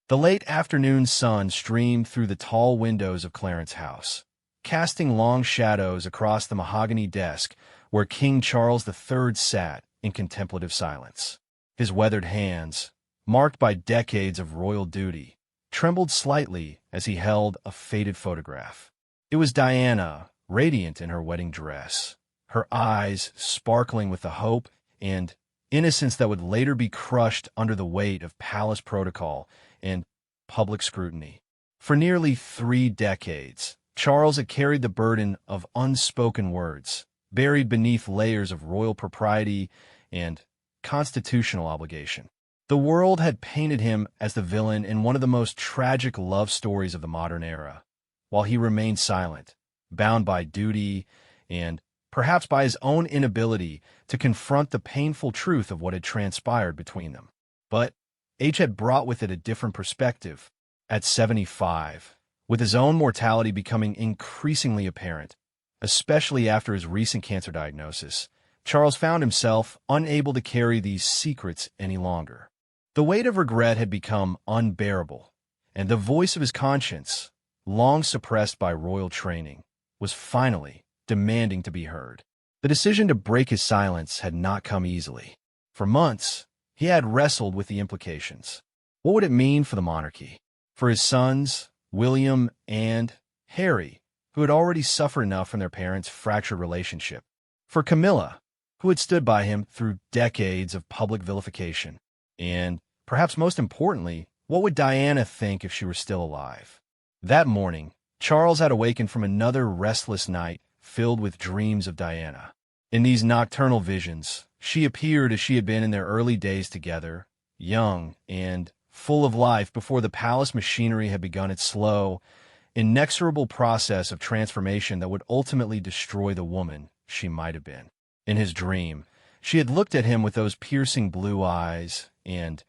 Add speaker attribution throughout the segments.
Speaker 1: The late afternoon sun streamed through the tall windows of Clarence's house, casting long shadows across the mahogany desk where King Charles III sat in contemplative silence. His weathered hands, marked by decades of royal duty, trembled slightly as he held a faded photograph. It was Diana, radiant in her wedding dress, her eyes sparkling with the hope and innocence that would later be crushed under the weight of palace protocol and public scrutiny. For nearly 3 decades, Charles had carried the burden of unspoken words, buried beneath layers of royal propriety and constitutional obligation. The world had painted him as the villain in one of the most tragic love stories of the modern era, while he remained silent, bound by duty and perhaps by his own inability to confront the painful truth of what had transpired between them. But age had brought with it a different perspective. At 75, with his own mortality becoming increasingly apparent, especially after his recent cancer diagnosis, Charles found himself unable to carry these secrets any longer. The weight of regret had become unbearable, and the voice of his conscience, long suppressed by royal training, was finally demanding to be heard. The decision to break his silence had not come easily. For months, he had wrestled with the implications. What would it mean for the monarchy? For his sons, William and Harry, who had already suffered enough from their parents' fractured relationship? For Camilla, who had stood by him through decades of public vilification? And, perhaps most importantly, what would Diana think if she were still alive? That morning, Charles had awakened from another restless night filled with dreams of Diana. In these nocturnal visions, she appeared as she had been in their early days together, young and full of life before the palace machinery had begun its slow, inexorable process of transformation that would ultimately destroy the woman she might have been. In his dream, she had looked at him with those piercing blue eyes and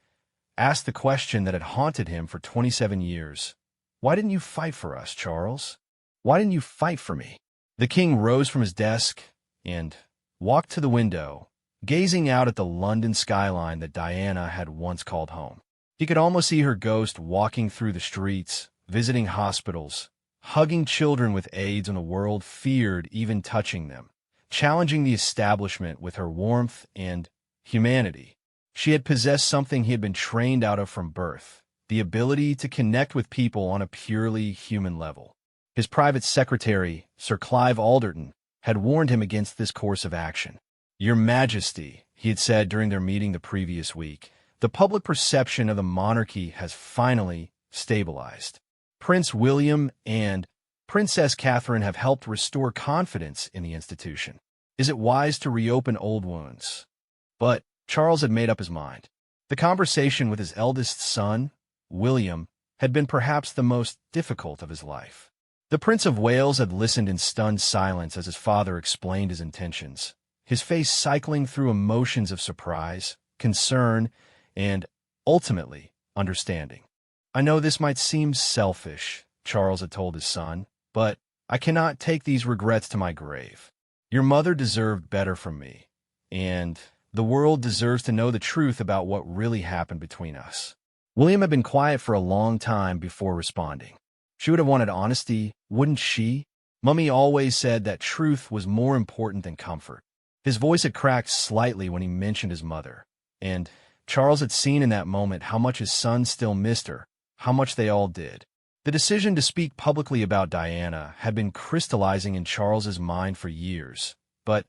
Speaker 1: asked the question that had haunted him for 27 years. Why didn't you fight for us, Charles? Why didn't you fight for me? The king rose from his desk and walked to the window, gazing out at the London skyline that Diana had once called home. He could almost see her ghost walking through the streets, visiting hospitals, hugging children with AIDS when the world feared even touching them, challenging the establishment with her warmth and humanity. She had possessed something he had been trained out of from birth, the ability to connect with people on a purely human level. His private secretary, Sir Clive Alderton, had warned him against this course of action. "Your Majesty," he had said during their meeting the previous week, "the public perception of the monarchy has finally stabilized. Prince William and Princess Catherine have helped restore confidence in the institution. Is it wise to reopen old wounds?" But Charles had made up his mind. The conversation with his eldest son, William, had been perhaps the most difficult of his life. The Prince of Wales had listened in stunned silence as his father explained his intentions, his face cycling through emotions of surprise, concern, and, ultimately, understanding. "I know this might seem selfish," Charles had told his son, "but I cannot take these regrets to my grave. Your mother deserved better from me, and the world deserves to know the truth about what really happened between us." William had been quiet for a long time before responding. She would have wanted honesty, wouldn't she? Mummy always said that truth was more important than comfort. His voice had cracked slightly when he mentioned his mother, and Charles had seen in that moment how much his son still missed her, how much they all did. The decision to speak publicly about Diana had been crystallizing in Charles's mind for years, but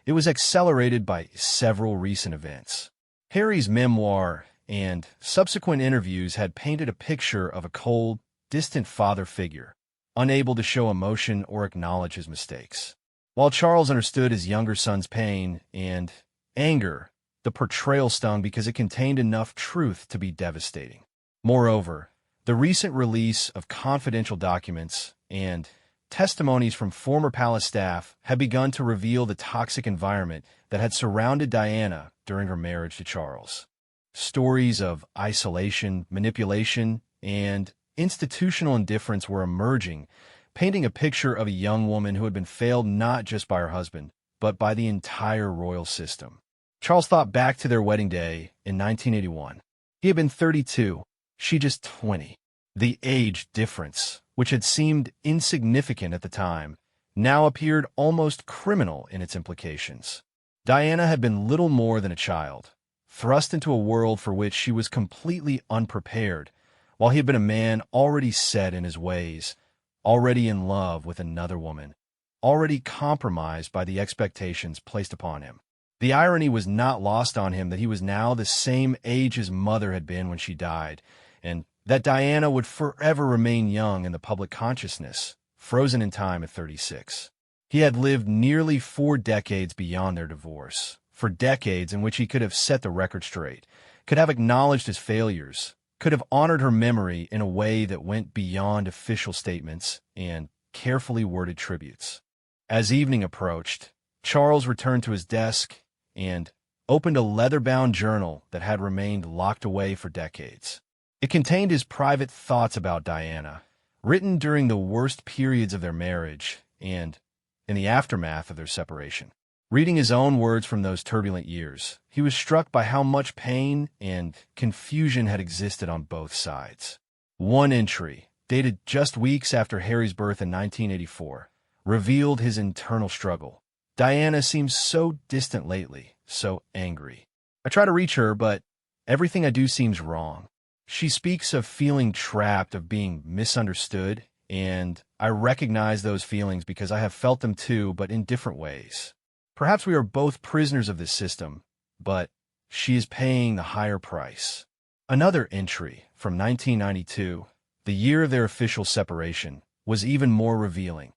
Speaker 1: it was accelerated by several recent events. Harry's memoir and subsequent interviews had painted a picture of a cold, distant father figure, unable to show emotion or acknowledge his mistakes. While Charles understood his younger son's pain and anger, the portrayal stung because it contained enough truth to be devastating. Moreover, the recent release of confidential documents and testimonies from former palace staff had begun to reveal the toxic environment that had surrounded Diana during her marriage to Charles. Stories of isolation, manipulation, and institutional indifference were emerging, painting a picture of a young woman who had been failed not just by her husband, but by the entire royal system. Charles thought back to their wedding day in 1981. He had been 32. She just 20. The age difference, which had seemed insignificant at the time, now appeared almost criminal in its implications. Diana had been little more than a child, thrust into a world for which she was completely unprepared, while he had been a man already set in his ways, already in love with another woman, already compromised by the expectations placed upon him. The irony was not lost on him that he was now the same age his mother had been when she died, and that Diana would forever remain young in the public consciousness, frozen in time at 36. He had lived nearly 4 decades beyond their divorce, for decades in which he could have set the record straight, could have acknowledged his failures, could have honored her memory in a way that went beyond official statements and carefully worded tributes. As evening approached, Charles returned to his desk and opened a leather-bound journal that had remained locked away for decades. It contained his private thoughts about Diana, written during the worst periods of their marriage and in the aftermath of their separation. Reading his own words from those turbulent years, he was struck by how much pain and confusion had existed on both sides. One entry, dated just weeks after Harry's birth in 1984, revealed his internal struggle. Diana seems so distant lately, so angry. I try to reach her, but everything I do seems wrong. She speaks of feeling trapped, of being misunderstood, and I recognize those feelings because I have felt them too, but in different ways. Perhaps we are both prisoners of this system, but she is paying the higher price. Another entry from 1992, the year of their official separation, was even more revealing.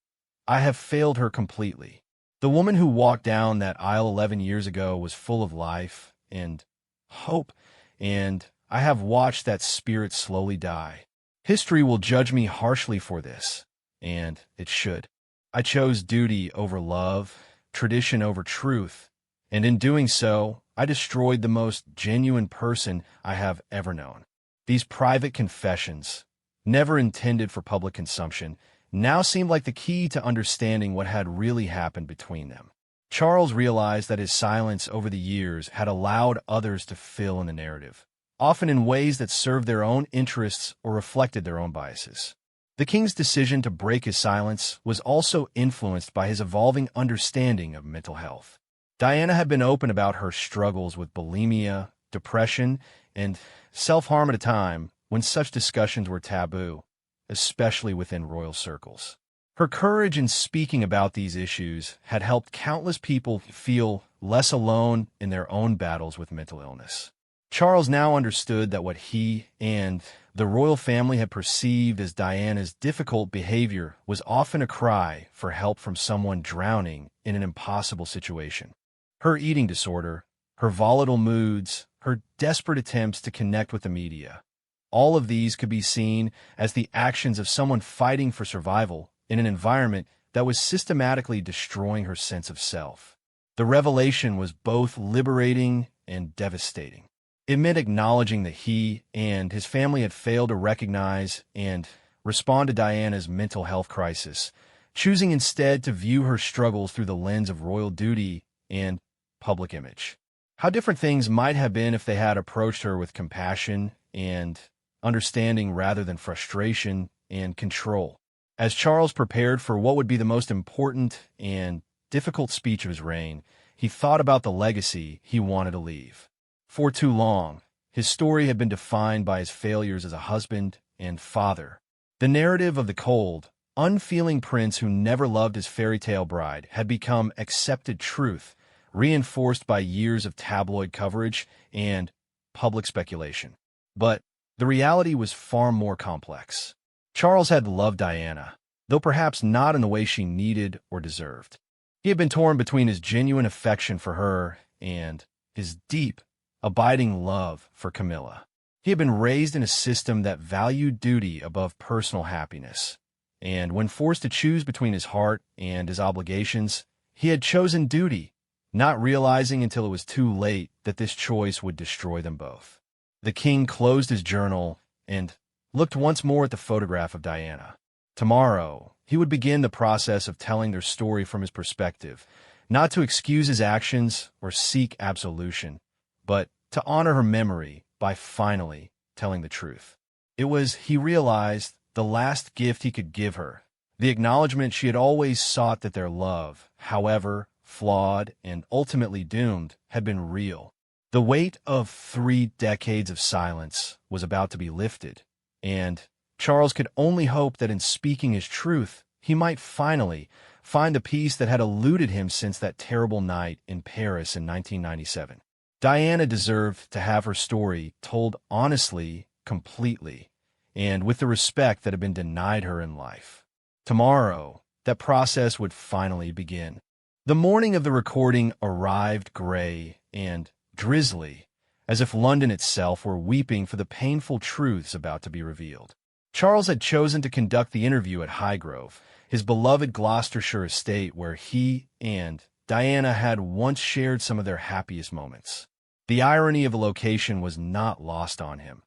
Speaker 1: I have failed her completely. The woman who walked down that aisle 11 years ago was full of life and hope, and I have watched that spirit slowly die. History will judge me harshly for this, and it should. I chose duty over love, tradition over truth, and in doing so, I destroyed the most genuine person I have ever known. These private confessions, never intended for public consumption, now seemed like the key to understanding what had really happened between them. Charles realized that his silence over the years had allowed others to fill in the narrative, often in ways that served their own interests or reflected their own biases. The king's decision to break his silence was also influenced by his evolving understanding of mental health. Diana had been open about her struggles with bulimia, depression, and self-harm at a time when such discussions were taboo, especially within royal circles. Her courage in speaking about these issues had helped countless people feel less alone in their own battles with mental illness. Charles now understood that what he and the royal family had perceived as Diana's difficult behavior was often a cry for help from someone drowning in an impossible situation. Her eating disorder, her volatile moods, her desperate attempts to connect with the media, all of these could be seen as the actions of someone fighting for survival in an environment that was systematically destroying her sense of self. The revelation was both liberating and devastating. It meant acknowledging that he and his family had failed to recognize and respond to Diana's mental health crisis, choosing instead to view her struggles through the lens of royal duty and public image. How different things might have been if they had approached her with compassion and understanding rather than frustration and control. As Charles prepared for what would be the most important and difficult speech of his reign, he thought about the legacy he wanted to leave. For too long, his story had been defined by his failures as a husband and father. The narrative of the cold, unfeeling prince who never loved his fairy tale bride had become accepted truth, reinforced by years of tabloid coverage and public speculation. But the reality was far more complex. Charles had loved Diana, though perhaps not in the way she needed or deserved. He had been torn between his genuine affection for her and his deep, abiding love for Camilla. He had been raised in a system that valued duty above personal happiness, and when forced to choose between his heart and his obligations, he had chosen duty, not realizing until it was too late that this choice would destroy them both. The king closed his journal and looked once more at the photograph of Diana. Tomorrow, he would begin the process of telling their story from his perspective, not to excuse his actions or seek absolution, but to honor her memory by finally telling the truth. It was, he realized, the last gift he could give her, the acknowledgement she had always sought that their love, however flawed and ultimately doomed, had been real. The weight of 3 decades of silence was about to be lifted, and Charles could only hope that in speaking his truth, he might finally find the peace that had eluded him since that terrible night in Paris in 1997. Diana deserved to have her story told honestly, completely, and with the respect that had been denied her in life. Tomorrow, that process would finally begin. The morning of the recording arrived gray and drizzly, as if London itself were weeping for the painful truths about to be revealed. Charles had chosen to conduct the interview at Highgrove, his beloved Gloucestershire estate where he and Diana had once shared some of their happiest moments. The irony of the location was not lost on him.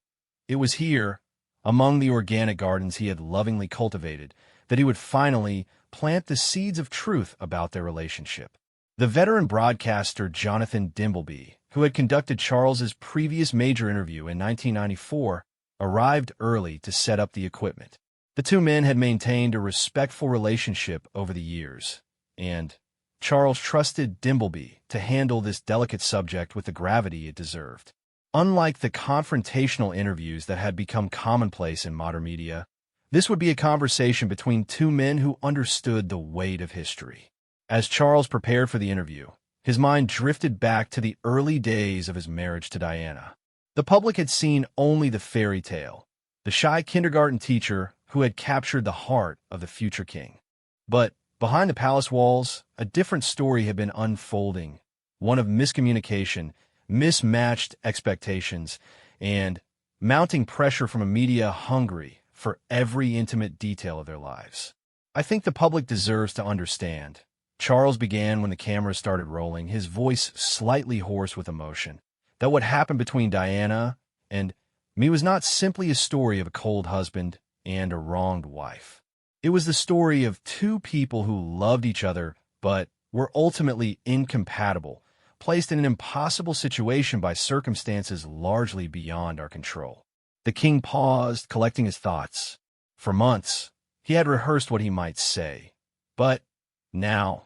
Speaker 1: It was here, among the organic gardens he had lovingly cultivated, that he would finally plant the seeds of truth about their relationship. The veteran broadcaster Jonathan Dimbleby, who had conducted Charles's previous major interview in 1994, arrived early to set up the equipment. The two men had maintained a respectful relationship over the years, and Charles trusted Dimbleby to handle this delicate subject with the gravity it deserved. Unlike the confrontational interviews that had become commonplace in modern media, this would be a conversation between two men who understood the weight of history. As Charles prepared for the interview, his mind drifted back to the early days of his marriage to Diana. The public had seen only the fairy tale, the shy kindergarten teacher who had captured the heart of the future king. But behind the palace walls, a different story had been unfolding, one of miscommunication, mismatched expectations, and mounting pressure from a media hungry for every intimate detail of their lives. I think the public deserves to understand. Charles began when the camera started rolling, his voice slightly hoarse with emotion, that what happened between Diana and me was not simply a story of a cold husband and a wronged wife. It was the story of two people who loved each other but were ultimately incompatible, placed in an impossible situation by circumstances largely beyond our control. The king paused, collecting his thoughts. For months, he had rehearsed what he might say. But now,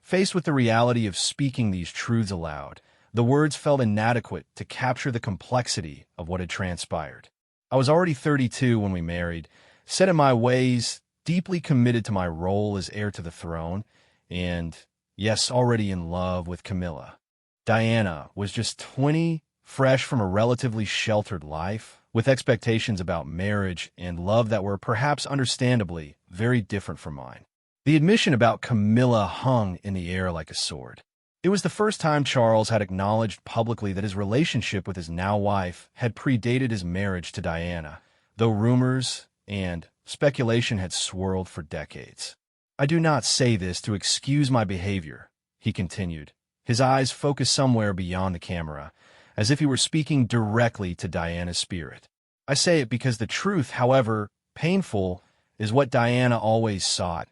Speaker 1: faced with the reality of speaking these truths aloud, the words felt inadequate to capture the complexity of what had transpired. I was already 32 when we married, set in my ways, deeply committed to my role as heir to the throne, and, yes, already in love with Camilla. Diana was just 20, fresh from a relatively sheltered life, with expectations about marriage and love that were perhaps understandably very different from mine. The admission about Camilla hung in the air like a sword. It was the first time Charles had acknowledged publicly that his relationship with his now wife had predated his marriage to Diana, though rumors and speculation had swirled for decades. I do not say this to excuse my behavior, he continued, his eyes focused somewhere beyond the camera, as if he were speaking directly to Diana's spirit. I say it because the truth, however painful, is what Diana always sought,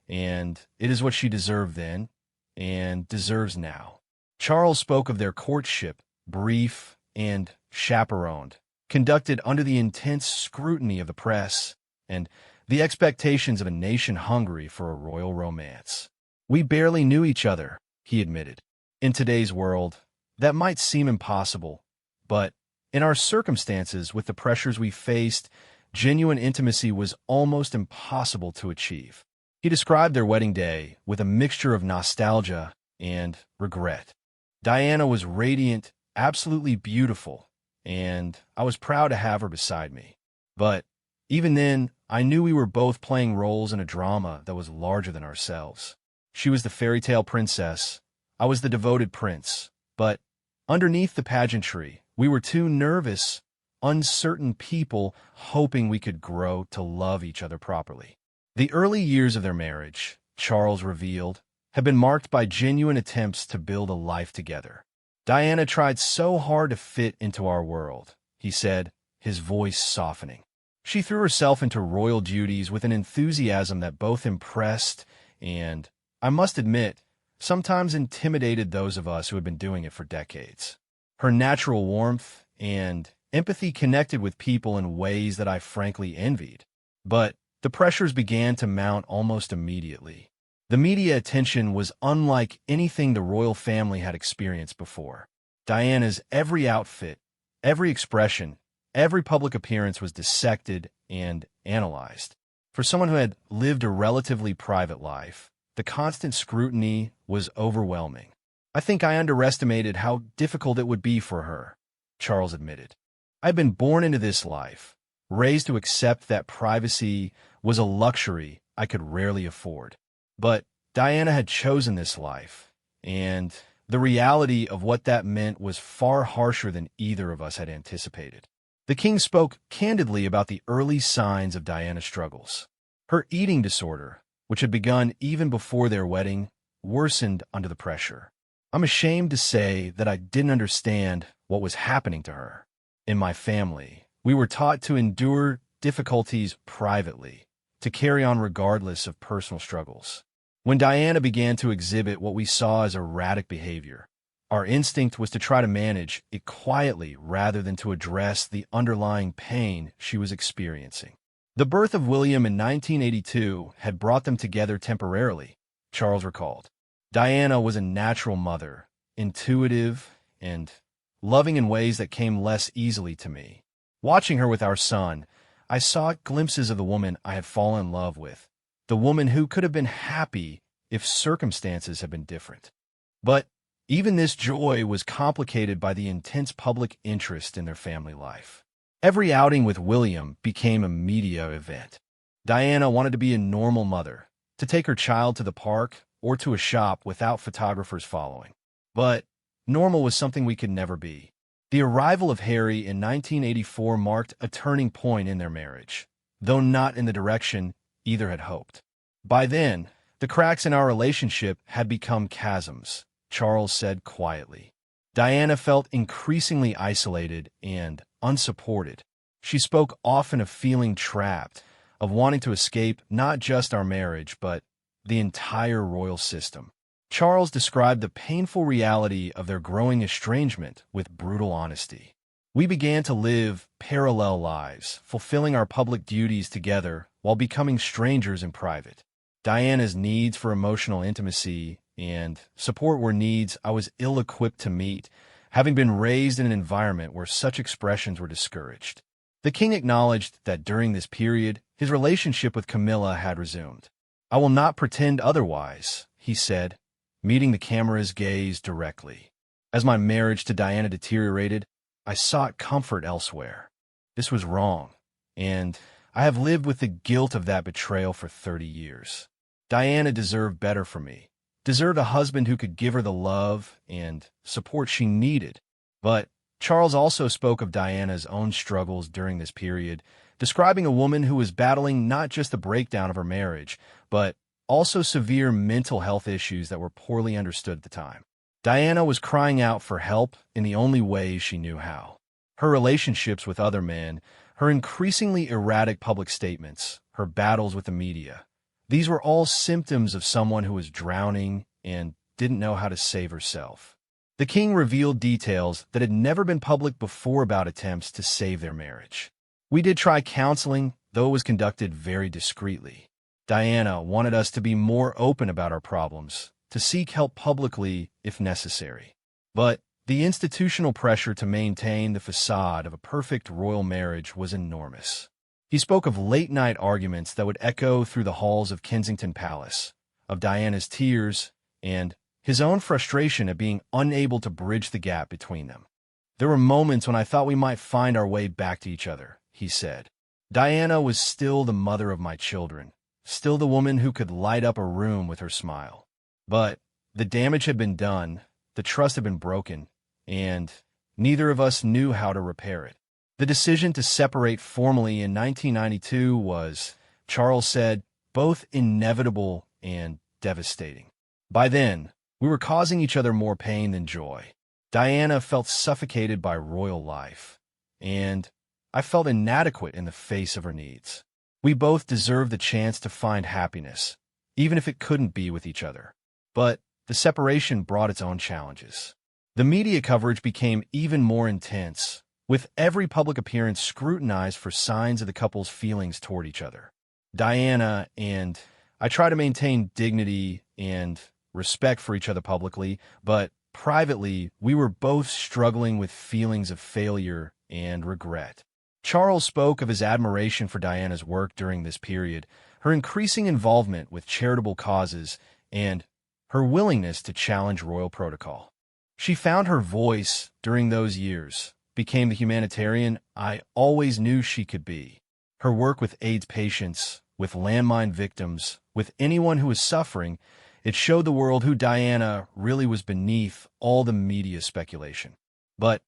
Speaker 1: and it is what she deserved then, and deserves now. Charles spoke of their courtship, brief and chaperoned, conducted under the intense scrutiny of the press, and the expectations of a nation hungry for a royal romance. We barely knew each other, he admitted. In today's world, that might seem impossible, but in our circumstances, with the pressures we faced, genuine intimacy was almost impossible to achieve. He described their wedding day with a mixture of nostalgia and regret. Diana was radiant, absolutely beautiful, and I was proud to have her beside me. But even then, I knew we were both playing roles in a drama that was larger than ourselves. She was the fairy tale princess, I was the devoted prince, but underneath the pageantry, we were two nervous, uncertain people hoping we could grow to love each other properly. The early years of their marriage, Charles revealed, had been marked by genuine attempts to build a life together. Diana tried so hard to fit into our world, he said, his voice softening. She threw herself into royal duties with an enthusiasm that both impressed and, I must admit, sometimes intimidated those of us who had been doing it for decades. Her natural warmth and Empathy connected with people in ways that I frankly envied. But the pressures began to mount almost immediately. The media attention was unlike anything the royal family had experienced before. Diana's every outfit, every expression, every public appearance was dissected and analyzed. For someone who had lived a relatively private life, the constant scrutiny was overwhelming. I think I underestimated how difficult it would be for her, Charles admitted. I had been born into this life, raised to accept that privacy was a luxury I could rarely afford. But Diana had chosen this life, and the reality of what that meant was far harsher than either of us had anticipated. The king spoke candidly about the early signs of Diana's struggles. Her eating disorder, which had begun even before their wedding, worsened under the pressure. I'm ashamed to say that I didn't understand what was happening to her. In my family, we were taught to endure difficulties privately, to carry on regardless of personal struggles. When Diana began to exhibit what we saw as erratic behavior, our instinct was to try to manage it quietly rather than to address the underlying pain she was experiencing. The birth of William in 1982 had brought them together temporarily, Charles recalled. Diana was a natural mother, intuitive and loving in ways that came less easily to me. Watching her with our son, I saw glimpses of the woman I had fallen in love with, the woman who could have been happy if circumstances had been different. But even this joy was complicated by the intense public interest in their family life. Every outing with William became a media event. Diana wanted to be a normal mother, to take her child to the park or to a shop without photographers following. But normal was something we could never be. The arrival of Harry in 1984 marked a turning point in their marriage, though not in the direction either had hoped. By then, the cracks in our relationship had become chasms, Charles said quietly. Diana felt increasingly isolated and unsupported. She spoke often of feeling trapped, of wanting to escape not just our marriage, but the entire royal system. Charles described the painful reality of their growing estrangement with brutal honesty. We began to live parallel lives, fulfilling our public duties together while becoming strangers in private. Diana's needs for emotional intimacy and support were needs I was ill-equipped to meet, having been raised in an environment where such expressions were discouraged. The king acknowledged that during this period, his relationship with Camilla had resumed. "I will not pretend otherwise," he said, meeting the camera's gaze directly. "As my marriage to Diana deteriorated, I sought comfort elsewhere. This was wrong, and I have lived with the guilt of that betrayal for 30 years. Diana deserved better from me, deserved a husband who could give her the love and support she needed." But Charles also spoke of Diana's own struggles during this period, describing a woman who was battling not just the breakdown of her marriage, but also severe mental health issues that were poorly understood at the time. Diana was crying out for help in the only ways she knew how. Her relationships with other men, her increasingly erratic public statements, her battles with the media, these were all symptoms of someone who was drowning and didn't know how to save herself. The king revealed details that had never been public before about attempts to save their marriage. "We did try counseling, though it was conducted very discreetly. Diana wanted us to be more open about our problems, to seek help publicly if necessary. But the institutional pressure to maintain the facade of a perfect royal marriage was enormous." He spoke of late-night arguments that would echo through the halls of Kensington Palace, of Diana's tears, and his own frustration at being unable to bridge the gap between them. "There were moments when I thought we might find our way back to each other," he said. "Diana was still the mother of my children, still the woman who could light up a room with her smile. But the damage had been done, the trust had been broken, and neither of us knew how to repair it. The decision to separate formally in 1992 was," Charles said, "both inevitable and devastating. By then, we were causing each other more pain than joy. Diana felt suffocated by royal life, and I felt inadequate in the face of her needs. We both deserved the chance to find happiness, even if it couldn't be with each other. But the separation brought its own challenges. The media coverage became even more intense. with every public appearance scrutinized for signs of the couple's feelings toward each other. Diana and I try to maintain dignity and respect for each other publicly, but privately, we were both struggling with feelings of failure and regret. Charles spoke of his admiration for Diana's work during this period, her increasing involvement with charitable causes, and her willingness to challenge royal protocol. She found her voice during those years, became the humanitarian I always knew she could be. Her work with AIDS patients, with landmine victims, with anyone who was suffering, it showed the world who Diana really was beneath all the media speculation. But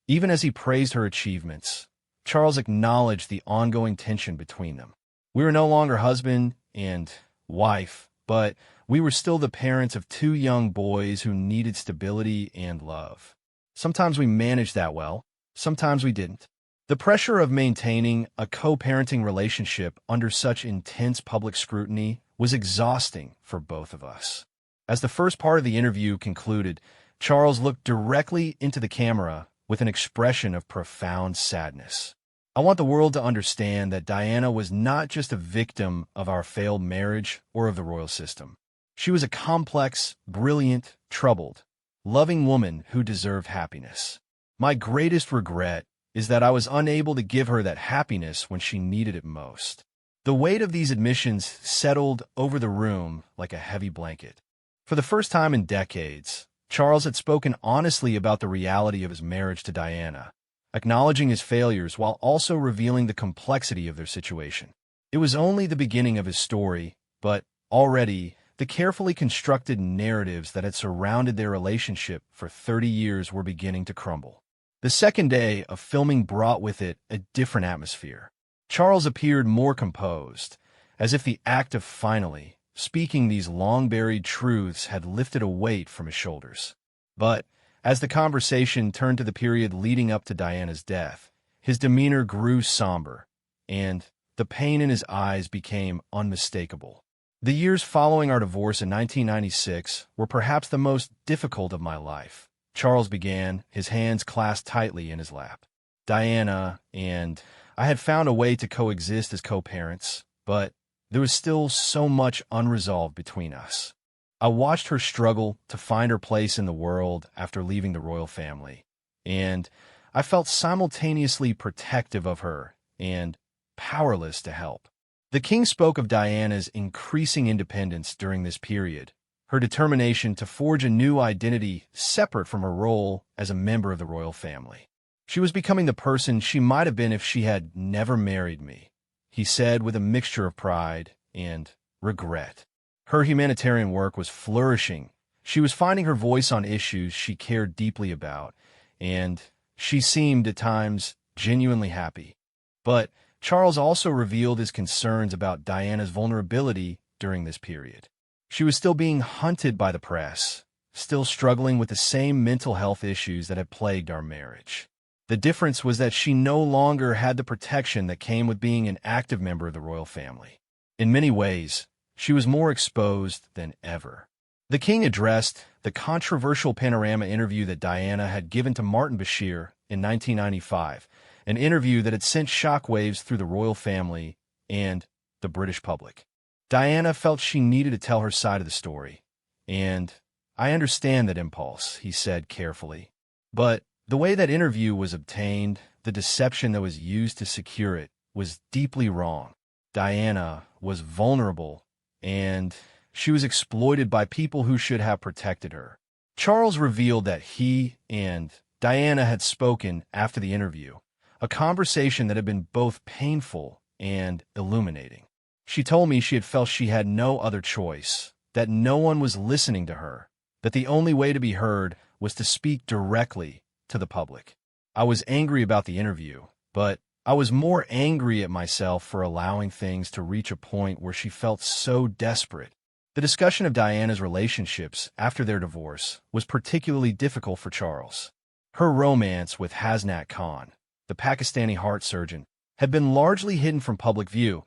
Speaker 1: even as he praised her achievements, Charles acknowledged the ongoing tension between them. We were no longer husband and wife, but we were still the parents of two young boys who needed stability and love. Sometimes we managed that well, sometimes we didn't. The pressure of maintaining a co-parenting relationship under such intense public scrutiny was exhausting for both of us. As the first part of the interview concluded, Charles looked directly into the camera with an expression of profound sadness. I want the world to understand that Diana was not just a victim of our failed marriage or of the royal system. She was a complex, brilliant, troubled, loving woman who deserved happiness. My greatest regret is that I was unable to give her that happiness when she needed it most. The weight of these admissions settled over the room like a heavy blanket. For the first time in decades, Charles had spoken honestly about the reality of his marriage to Diana, acknowledging his failures while also revealing the complexity of their situation. It was only the beginning of his story, but already the carefully constructed narratives that had surrounded their relationship for 30 years were beginning to crumble. The second day of filming brought with it a different atmosphere. Charles appeared more composed, as if the act of finally speaking these long-buried truths had lifted a weight from his shoulders. But as the conversation turned to the period leading up to Diana's death, his demeanor grew somber, and the pain in his eyes became unmistakable. The years following our divorce in 1996 were perhaps the most difficult of my life. Charles began, his hands clasped tightly in his lap. Diana and I had found a way to coexist as co-parents, but there was still so much unresolved between us. I watched her struggle to find her place in the world after leaving the royal family, and I felt simultaneously protective of her and powerless to help. The king spoke of Diana's increasing independence during this period, her determination to forge a new identity separate from her role as a member of the royal family. She was becoming the person she might have been if she had never married me, he said with a mixture of pride and regret. Her humanitarian work was flourishing. She was finding her voice on issues she cared deeply about, and she seemed at times genuinely happy. But Charles also revealed his concerns about Diana's vulnerability during this period. She was still being hunted by the press, still struggling with the same mental health issues that had plagued our marriage. The difference was that she no longer had the protection that came with being an active member of the royal family. In many ways, she was more exposed than ever. The king addressed the controversial Panorama interview that Diana had given to Martin Bashir in 1995, an interview that had sent shockwaves through the royal family and the British public. Diana felt she needed to tell her side of the story, and I understand that impulse, he said carefully. But the way that interview was obtained, the deception that was used to secure it, was deeply wrong. Diana was vulnerable, and she was exploited by people who should have protected her. Charles revealed that he and Diana had spoken after the interview, a conversation that had been both painful and illuminating. She told me she had felt she had no other choice, that no one was listening to her, that the only way to be heard was to speak directly to the public. I was angry about the interview, but I was more angry at myself for allowing things to reach a point where she felt so desperate. The discussion of Diana's relationships after their divorce was particularly difficult for Charles. Her romance with Hasnat Khan, the Pakistani heart surgeon, had been largely hidden from public view,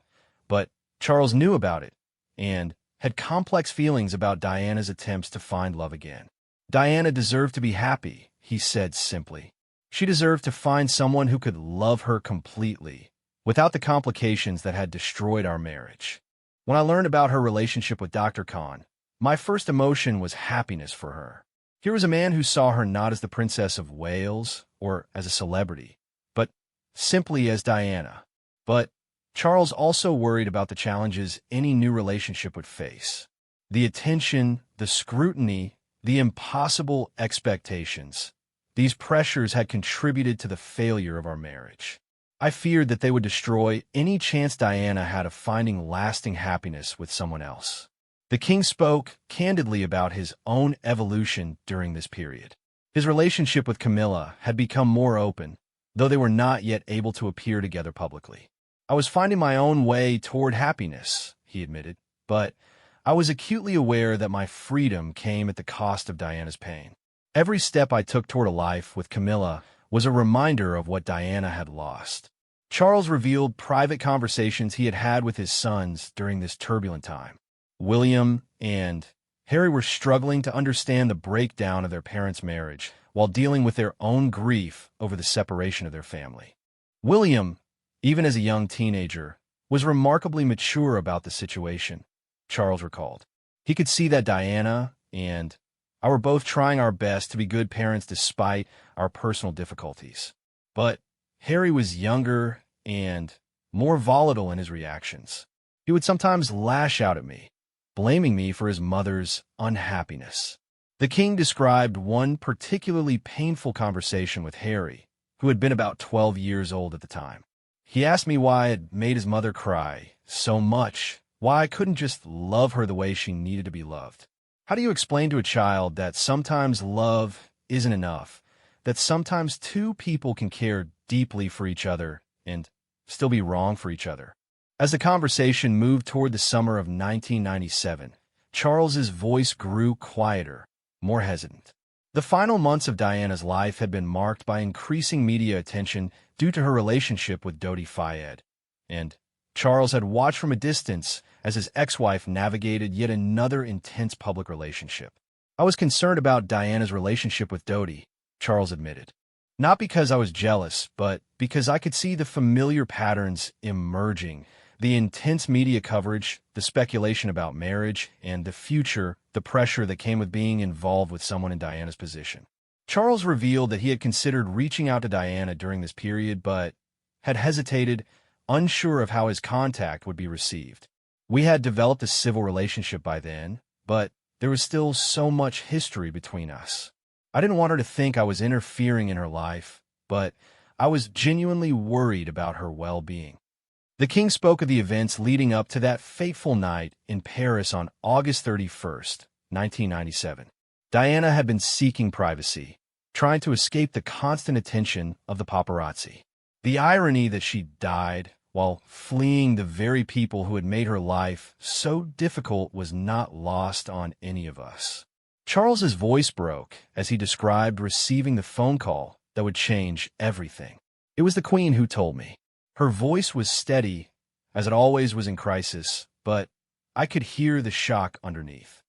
Speaker 1: but Charles knew about it and had complex feelings about Diana's attempts to find love again. Diana deserved to be happy, he said simply. She deserved to find someone who could love her completely, without the complications that had destroyed our marriage. When I learned about her relationship with Dr. Khan, my first emotion was happiness for her. Here was a man who saw her not as the Princess of Wales or as a celebrity, but simply as Diana. But Charles also worried about the challenges any new relationship would face. The attention, the scrutiny, the impossible expectations. These pressures had contributed to the failure of our marriage. I feared that they would destroy any chance Diana had of finding lasting happiness with someone else. The king spoke candidly about his own evolution during this period. His relationship with Camilla had become more open, though they were not yet able to appear together publicly. I was finding my own way toward happiness, he admitted, but I was acutely aware that my freedom came at the cost of Diana's pain. Every step I took toward a life with Camilla was a reminder of what Diana had lost. Charles revealed private conversations he had had with his sons during this turbulent time. William and Harry were struggling to understand the breakdown of their parents' marriage while dealing with their own grief over the separation of their family. William, even as a young teenager, was remarkably mature about the situation, Charles recalled. He could see that Diana and I were both trying our best to be good parents despite our personal difficulties. But Harry was younger and more volatile in his reactions. He would sometimes lash out at me, blaming me for his mother's unhappiness. The king described one particularly painful conversation with Harry, who had been about 12 years old at the time. He asked me why I had made his mother cry so much, why I couldn't just love her the way she needed to be loved. How do you explain to a child that sometimes love isn't enough, that sometimes two people can care deeply for each other and still be wrong for each other? As the conversation moved toward the summer of 1997, Charles's voice grew quieter, more hesitant. The final months of Diana's life had been marked by increasing media attention due to her relationship with Dodi Fayed, and Charles had watched from a distance as his ex-wife navigated yet another intense public relationship. I was concerned about Diana's relationship with Dodi, Charles admitted. Not because I was jealous, but because I could see the familiar patterns emerging, the intense media coverage, the speculation about marriage, and the future, the pressure that came with being involved with someone in Diana's position. Charles revealed that he had considered reaching out to Diana during this period, but had hesitated, unsure of how his contact would be received. We had developed a civil relationship by then, but there was still so much history between us. I didn't want her to think I was interfering in her life, but I was genuinely worried about her well-being. The king spoke of the events leading up to that fateful night in Paris on August 31st, 1997. Diana had been seeking privacy, trying to escape the constant attention of the paparazzi. The irony that she died while fleeing the very people who had made her life so difficult was not lost on any of us. Charles's voice broke as he described receiving the phone call that would change everything. It was the Queen who told me. Her voice was steady, as it always was in crisis, but I could hear the shock underneath.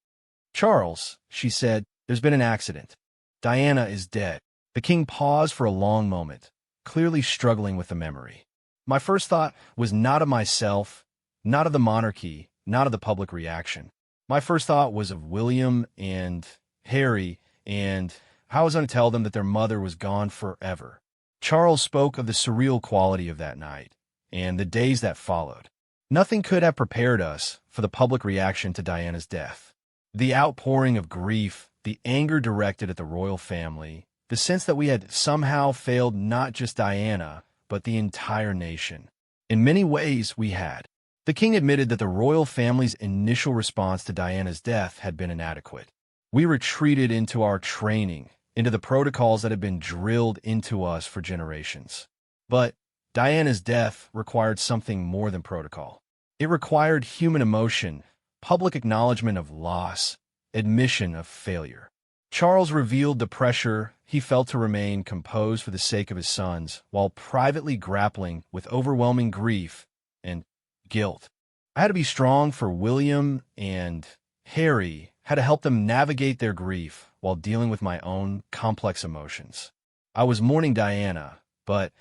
Speaker 1: "Charles," she said, "there's been an accident. Diana is dead." The king paused for a long moment, clearly struggling with the memory. My first thought was not of myself, not of the monarchy, not of the public reaction. My first thought was of William and Harry, and how I was going to tell them that their mother was gone forever. Charles spoke of the surreal quality of that night and the days that followed. Nothing could have prepared us for the public reaction to Diana's death. The outpouring of grief, the anger directed at the royal family, the sense that we had somehow failed not just Diana, but the entire nation. In many ways, we had. The king admitted that the royal family's initial response to Diana's death had been inadequate. We retreated into our training, into the protocols that had been drilled into us for generations. But Diana's death required something more than protocol. It required human emotion, public acknowledgement of loss, admission of failure. Charles revealed the pressure he felt to remain composed for the sake of his sons, while privately grappling with overwhelming grief and guilt. I had to be strong for William and Harry, had to help them navigate their grief while dealing with my own complex emotions. I was mourning Diana, but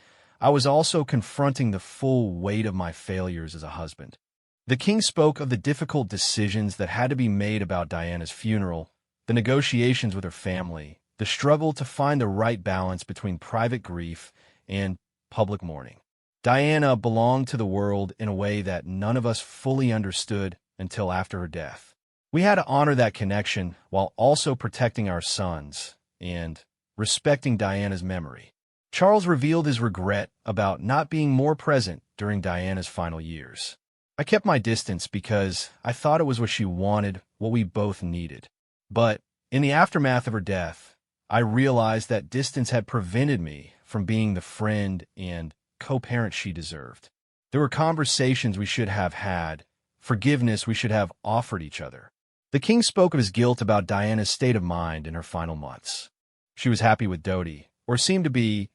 Speaker 1: I was also confronting the full weight of my failures as a husband. The king spoke of the difficult decisions that had to be made about Diana's funeral, the negotiations with her family, the struggle to find the right balance between private grief and public mourning. Diana belonged to the world in a way that none of us fully understood until after her death. We had to honor that connection while also protecting our sons and respecting Diana's memory. Charles revealed his regret about not being more present during Diana's final years. I kept my distance because I thought it was what she wanted, what we both needed. But in the aftermath of her death, I realized that distance had prevented me from being the friend and co-parent she deserved. There were conversations we should have had, forgiveness we should have offered each other. The king spoke of his guilt about Diana's state of mind in her final months. She was happy with Dodi, or seemed to be,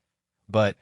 Speaker 1: but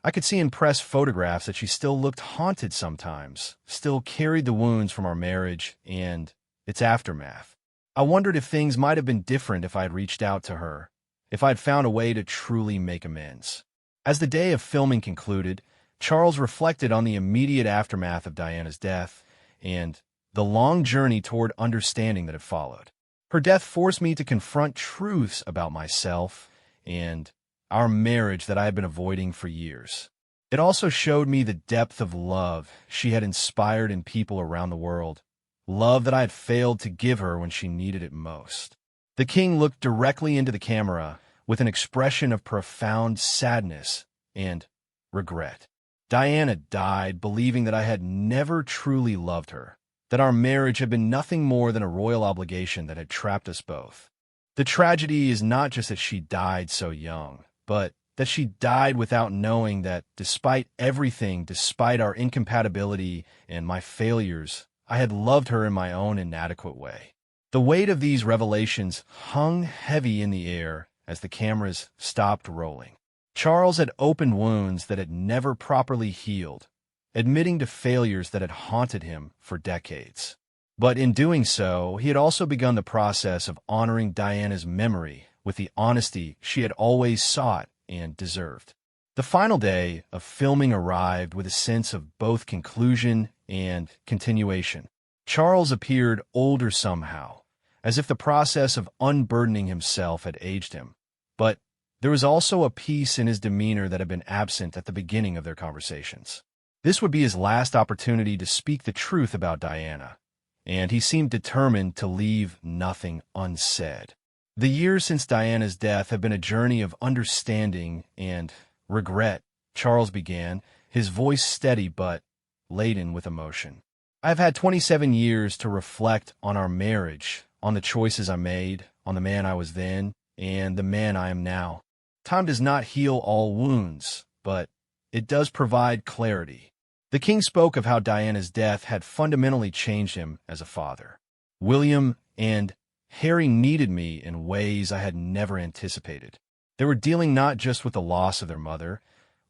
Speaker 1: I could see in press photographs that she still looked haunted sometimes, still carried the wounds from our marriage and its aftermath. I wondered if things might have been different if I had reached out to her, if I had found a way to truly make amends. As the day of filming concluded, Charles reflected on the immediate aftermath of Diana's death and the long journey toward understanding that had followed. Her death forced me to confront truths about myself and our marriage that I had been avoiding for years. It also showed me the depth of love she had inspired in people around the world, love that I had failed to give her when she needed it most. The king looked directly into the camera with an expression of profound sadness and regret. Diana died believing that I had never truly loved her, that our marriage had been nothing more than a royal obligation that had trapped us both. The tragedy is not just that she died so young, but that she died without knowing that despite everything, despite our incompatibility and my failures, I had loved her in my own inadequate way. The weight of these revelations hung heavy in the air as the cameras stopped rolling. Charles had opened wounds that had never properly healed, admitting to failures that had haunted him for decades. But in doing so, he had also begun the process of honoring Diana's memory with the honesty she had always sought and deserved. The final day of filming arrived with a sense of both conclusion and continuation. Charles appeared older somehow, as if the process of unburdening himself had aged him. But there was also a peace in his demeanor that had been absent at the beginning of their conversations. This would be his last opportunity to speak the truth about Diana, and he seemed determined to leave nothing unsaid. The years since Diana's death have been a journey of understanding and regret. Charles began, his voice steady but laden with emotion. I have had 27 years to reflect on our marriage, on the choices I made, on the man I was then, and the man I am now. Time does not heal all wounds, but it does provide clarity. The king spoke of how Diana's death had fundamentally changed him as a father. William and Harry needed me in ways I had never anticipated. They were dealing not just with the loss of their mother,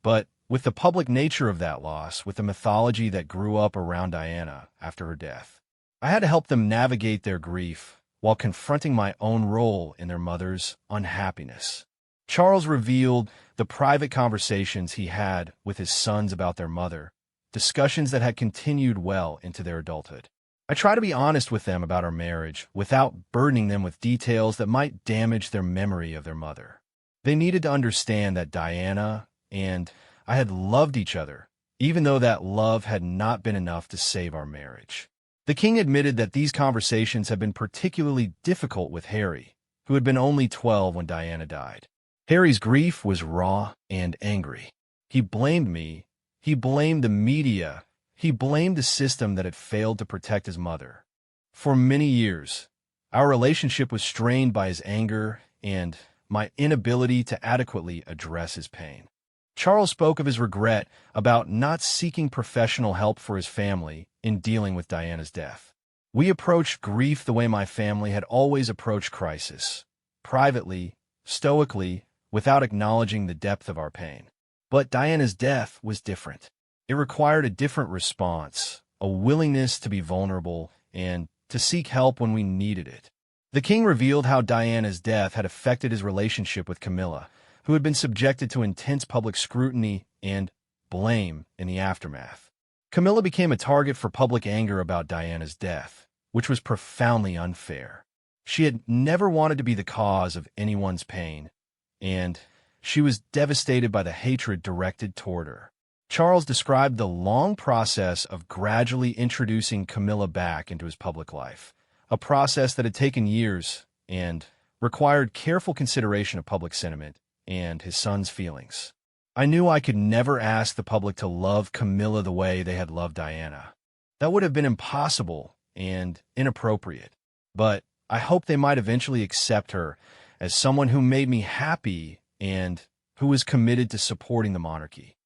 Speaker 1: but with the public nature of that loss, with the mythology that grew up around Diana after her death. I had to help them navigate their grief while confronting my own role in their mother's unhappiness. Charles revealed the private conversations he had with his sons about their mother, discussions that had continued well into their adulthood. I try to be honest with them about our marriage without burdening them with details that might damage their memory of their mother. They needed to understand that Diana and I had loved each other, even though that love had not been enough to save our marriage. The king admitted that these conversations had been particularly difficult with Harry, who had been only 12 when Diana died. Harry's grief was raw and angry. He blamed me. He blamed the media. He blamed the system that had failed to protect his mother. For many years, our relationship was strained by his anger and my inability to adequately address his pain. Charles spoke of his regret about not seeking professional help for his family in dealing with Diana's death. We approached grief the way my family had always approached crisis, privately, stoically, without acknowledging the depth of our pain. But Diana's death was different. It required a different response, a willingness to be vulnerable, and to seek help when we needed it. The king revealed how Diana's death had affected his relationship with Camilla, who had been subjected to intense public scrutiny and blame in the aftermath. Camilla became a target for public anger about Diana's death, which was profoundly unfair. She had never wanted to be the cause of anyone's pain, and she was devastated by the hatred directed toward her. Charles described the long process of gradually introducing Camilla back into his public life, a process that had taken years and required careful consideration of public sentiment and his son's feelings. I knew I could never ask the public to love Camilla the way they had loved Diana. That would have been impossible and inappropriate, but I hoped they might eventually accept her as someone who made me happy and who was committed to supporting the monarchy.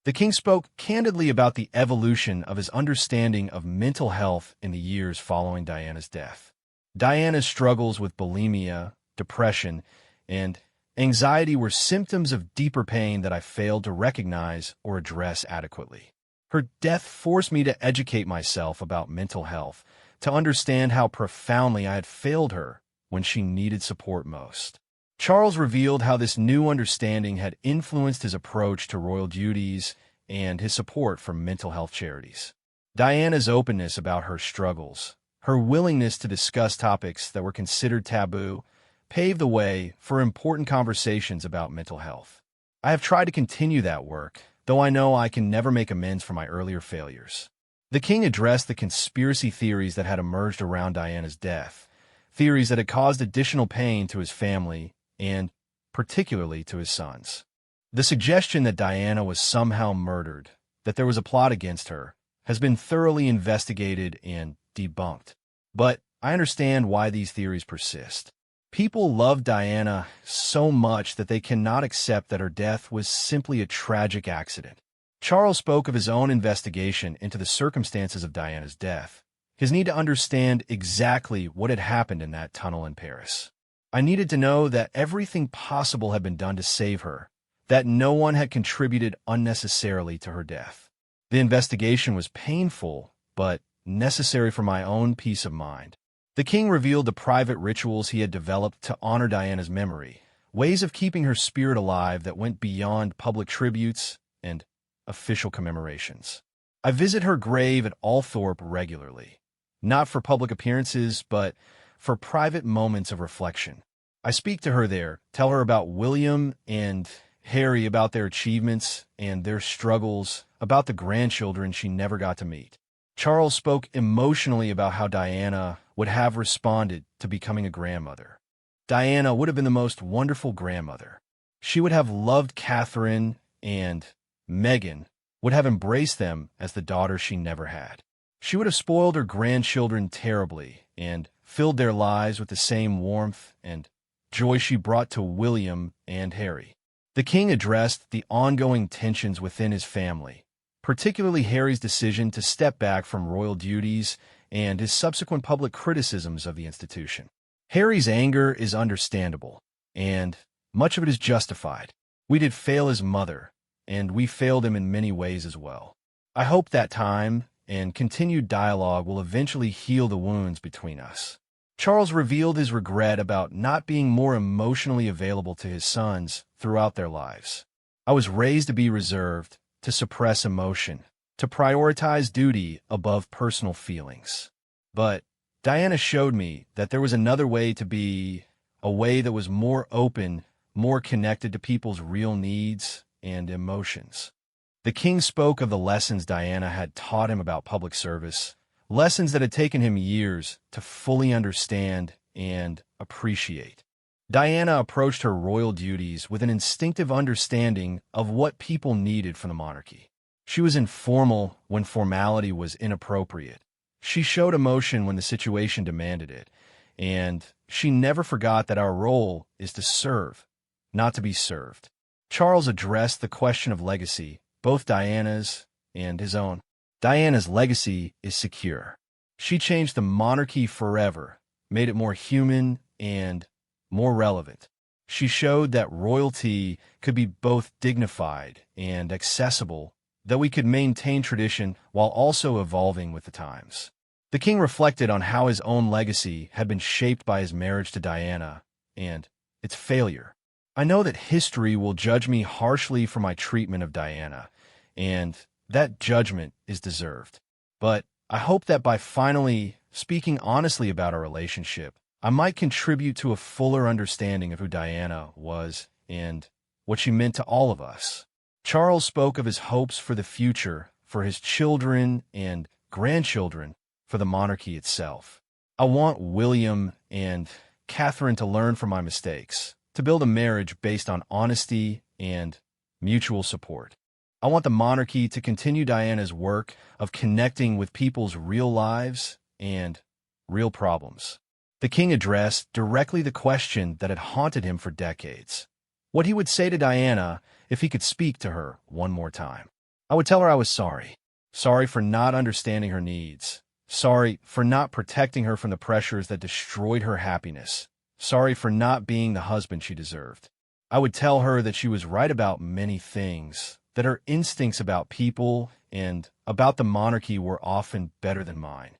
Speaker 1: The king spoke candidly about the evolution of his understanding of mental health in the years following Diana's death. Diana's struggles with bulimia, depression, and anxiety were symptoms of deeper pain that I failed to recognize or address adequately. Her death forced me to educate myself about mental health, to understand how profoundly I had failed her when she needed support most. Charles revealed how this new understanding had influenced his approach to royal duties and his support for mental health charities. Diana's openness about her struggles, her willingness to discuss topics that were considered taboo, paved the way for important conversations about mental health. I have tried to continue that work, though I know I can never make amends for my earlier failures. The king addressed the conspiracy theories that had emerged around Diana's death, theories that had caused additional pain to his family and particularly to his sons. The suggestion that Diana was somehow murdered, that there was a plot against her, has been thoroughly investigated and debunked. But I understand why these theories persist. People love Diana so much that they cannot accept that her death was simply a tragic accident. Charles spoke of his own investigation into the circumstances of Diana's death, his need to understand exactly what had happened in that tunnel in Paris. I needed to know that everything possible had been done to save her, that no one had contributed unnecessarily to her death. The investigation was painful, but necessary for my own peace of mind. The king revealed the private rituals he had developed to honor Diana's memory, ways of keeping her spirit alive that went beyond public tributes and official commemorations. I visit her grave at Althorpe regularly, not for public appearances, but for private moments of reflection. I speak to her there, tell her about William and Harry, about their achievements and their struggles, about the grandchildren she never got to meet. Charles spoke emotionally about how Diana would have responded to becoming a grandmother. Diana would have been the most wonderful grandmother. She would have loved Catherine, and Meghan would have embraced them as the daughter she never had. She would have spoiled her grandchildren terribly and filled their lives with the same warmth and joy she brought to William and Harry. The king addressed the ongoing tensions within his family, particularly Harry's decision to step back from royal duties and his subsequent public criticisms of the institution. Harry's anger is understandable, and much of it is justified. We did fail his mother, and we failed him in many ways as well. I hope that time and continued dialogue will eventually heal the wounds between us. Charles revealed his regret about not being more emotionally available to his sons throughout their lives. I was raised to be reserved, to suppress emotion, to prioritize duty above personal feelings. But Diana showed me that there was another way to be, a way that was more open, more connected to people's real needs and emotions. The king spoke of the lessons Diana had taught him about public service, lessons that had taken him years to fully understand and appreciate. Diana approached her royal duties with an instinctive understanding of what people needed from the monarchy. She was informal when formality was inappropriate. She showed emotion when the situation demanded it, and she never forgot that our role is to serve, not to be served. Charles addressed the question of legacy, both Diana's and his own. Diana's legacy is secure. She changed the monarchy forever, made it more human and more relevant. She showed that royalty could be both dignified and accessible, that we could maintain tradition while also evolving with the times. The king reflected on how his own legacy had been shaped by his marriage to Diana and its failure. I know that history will judge me harshly for my treatment of Diana, and that judgment is deserved. But I hope that by finally speaking honestly about our relationship, I might contribute to a fuller understanding of who Diana was and what she meant to all of us. Charles spoke of his hopes for the future, for his children and grandchildren, for the monarchy itself. I want William and Catherine to learn from my mistakes, to build a marriage based on honesty and mutual support. I want the monarchy to continue Diana's work of connecting with people's real lives and real problems. The king addressed directly the question that had haunted him for decades: what he would say to Diana if he could speak to her one more time. I would tell her I was sorry. Sorry for not understanding her needs. Sorry for not protecting her from the pressures that destroyed her happiness. Sorry for not being the husband she deserved. I would tell her that she was right about many things, that her instincts about people and about the monarchy were often better than mine.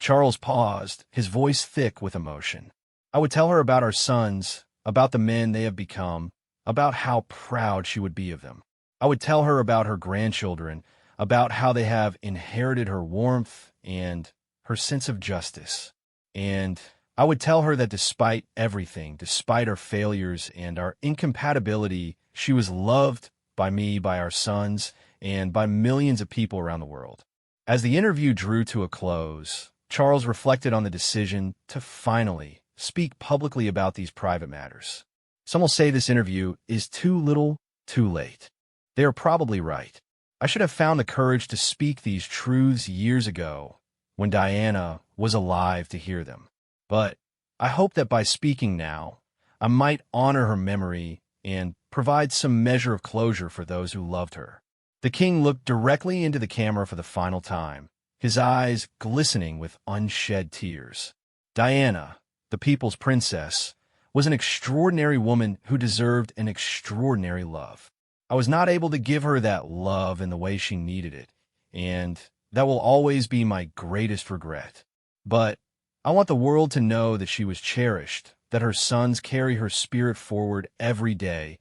Speaker 1: Charles paused, his voice thick with emotion. I would tell her about our sons, about the men they have become, about how proud she would be of them. I would tell her about her grandchildren, about how they have inherited her warmth and her sense of justice. And I would tell her that despite everything, despite our failures and our incompatibility, she was loved by me, by our sons, and by millions of people around the world. As the interview drew to a close, Charles reflected on the decision to finally speak publicly about these private matters. Some will say this interview is too little, too late. They are probably right. I should have found the courage to speak these truths years ago, when Diana was alive to hear them. But I hope that by speaking now, I might honor her memory and provide some measure of closure for those who loved her. The king looked directly into the camera for the final time, his eyes glistening with unshed tears. Diana, the people's princess, was an extraordinary woman who deserved an extraordinary love. I was not able to give her that love in the way she needed it, and that will always be my greatest regret. But I want the world to know that she was cherished, that her sons carry her spirit forward every day,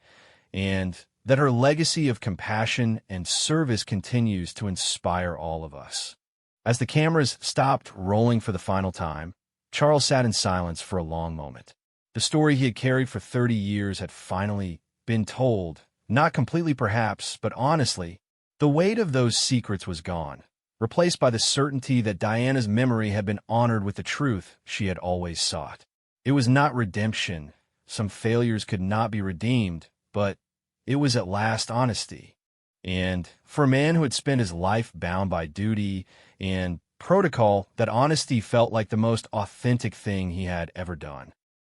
Speaker 1: and that her legacy of compassion and service continues to inspire all of us. As the cameras stopped rolling for the final time, Charles sat in silence for a long moment. The story he had carried for 30 years had finally been told, not completely perhaps, but honestly. The weight of those secrets was gone, replaced by the certainty that Diana's memory had been honored with the truth she had always sought. It was not redemption. Some failures could not be redeemed, but it was at last honesty. And for a man who had spent his life bound by duty and protocol, that honesty felt like the most authentic thing he had ever done.